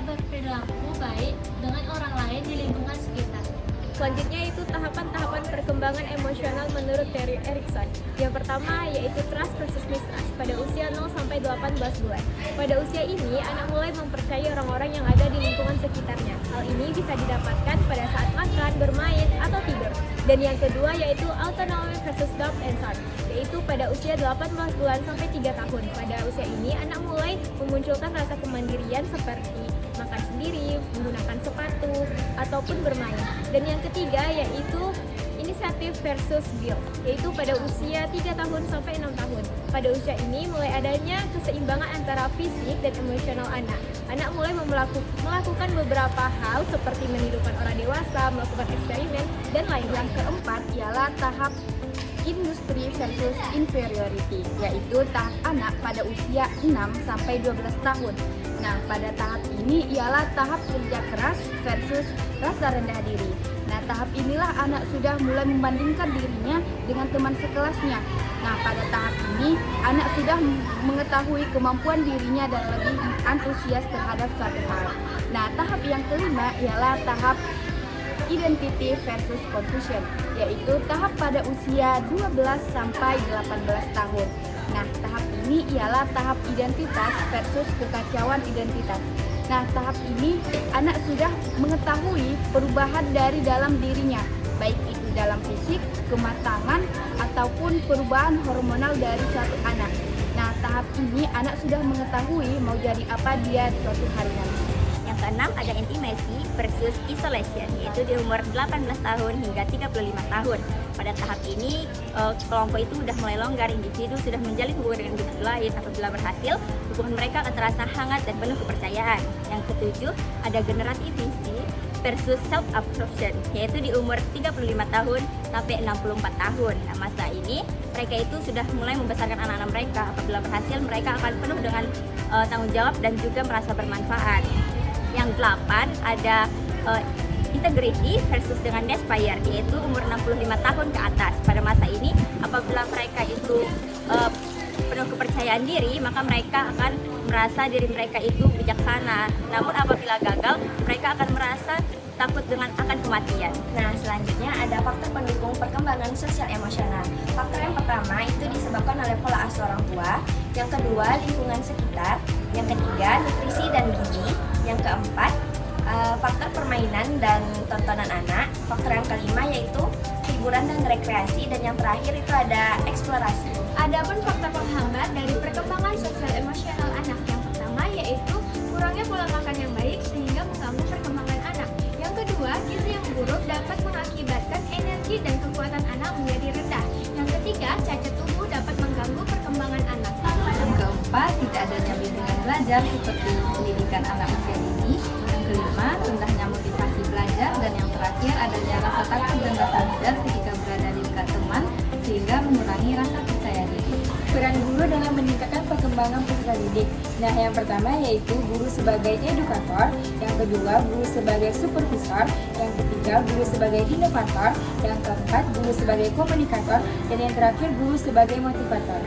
berperilaku baik dengan orang lain di lingkungan sekitar. Selanjutnya itu tahapan-tahapan perkembangan emosional menurut Terry Erikson. Yang pertama yaitu trust versus mistrust pada usia 0 sampai 18 bulan. Pada usia ini, anak mulai mempercayai orang-orang yang ada di lingkungan sekitarnya. Hal ini bisa didapatkan pada saat makan, bermain, atau tidur. Dan yang kedua yaitu autonomy versus doubt and trust, yaitu pada usia 18 bulan sampai 3 tahun. Pada usia ini, anak mulai memunculkan rasa kemandirian seperti makan sendiri, menggunakan sepatu, ataupun bermain. Dan yang ketiga yaitu inisiatif versus guilt, yaitu pada usia 3 tahun sampai 6 tahun. Pada usia ini mulai adanya keseimbangan antara fisik dan emosional anak. Anak mulai melakukan beberapa hal seperti menirukan orang dewasa, melakukan eksperimen, dan lain-lain. Yang keempat ialah tahap industri versus inferiority, yaitu tahap anak pada usia 6 sampai 12 tahun. Nah, pada tahap ini ialah tahap kerja keras versus rasa rendah diri. Nah, tahap inilah anak sudah mulai membandingkan dirinya dengan teman sekelasnya. Nah, pada tahap ini anak sudah mengetahui kemampuan dirinya dan lebih antusias terhadap suatu hal. Nah, tahap yang kelima ialah tahap identity versus confusion, yaitu tahap pada usia 12 sampai 18 tahun. Nah, tahap ini ialah tahap identitas versus kekacauan identitas. Nah, tahap ini anak sudah mengetahui perubahan dari dalam dirinya, baik itu dalam fisik, kematangan, ataupun perubahan hormonal dari suatu anak. Nah, tahap ini anak sudah mengetahui mau jadi apa dia suatu hari nanti. Yang keenam ada intimacy versus isolation, yaitu di umur 18 tahun hingga 35 tahun. Pada tahap ini, kelompok itu sudah mulai longgar, individu sudah menjalin hubungan dengan individu lain. Apabila berhasil, hubungan mereka akan terasa hangat dan penuh kepercayaan. Yang ketujuh, ada generativity versus self-absorption, yaitu di umur 35 tahun sampai 64 tahun. Nah, masa ini mereka itu sudah mulai membesarkan anak-anak mereka. Apabila berhasil, mereka akan penuh dengan tanggung jawab dan juga merasa bermanfaat. Yang 8 ada integrity versus dengan despair, yaitu umur 65 tahun ke atas. Pada masa ini, apabila mereka itu penuh kepercayaan diri, maka mereka akan merasa diri mereka itu bijaksana. Namun apabila gagal, mereka akan merasa takut dengan akan kematian. Nah, selanjutnya ada faktor pendukung perkembangan sosial emosional. Faktor yang pertama itu disebabkan oleh pola asuh orang tua, yang kedua lingkungan sekitar, yang ketiga nutrisi dan gizi, yang keempat faktor permainan dan tontonan anak, faktor yang kelima yaitu hiburan dan rekreasi, dan yang terakhir itu ada eksplorasi. Adapun faktor penghambat dari perkembangan sosial emosional anak, yang pertama yaitu kurangnya pola makan yang baik sehingga mengganggu perkembangan anak. Yang kedua, gizi yang buruk dapat mengakibatkan energi dan kekuatan anak menjadi rendah. Yang ketiga, cacat tubuh dapat mengganggu perkembangan anak. Yang keempat, tidak adanya bimbingan belajar seperti pendidikan anak usia dini. Yang kelima, rendahnya motivasi belajar. Dan yang terakhir, adanya rasa takut dan rasa minder ketika berada di dekat teman, sehingga mengurangi rasa percaya diri. Peran guru dalam meningkatkan perkembangan peserta didik. Nah, yang pertama yaitu guru sebagai edukator, yang kedua guru sebagai supervisor, yang ketiga guru sebagai inovator, yang keempat guru sebagai komunikator, dan yang terakhir guru sebagai motivator.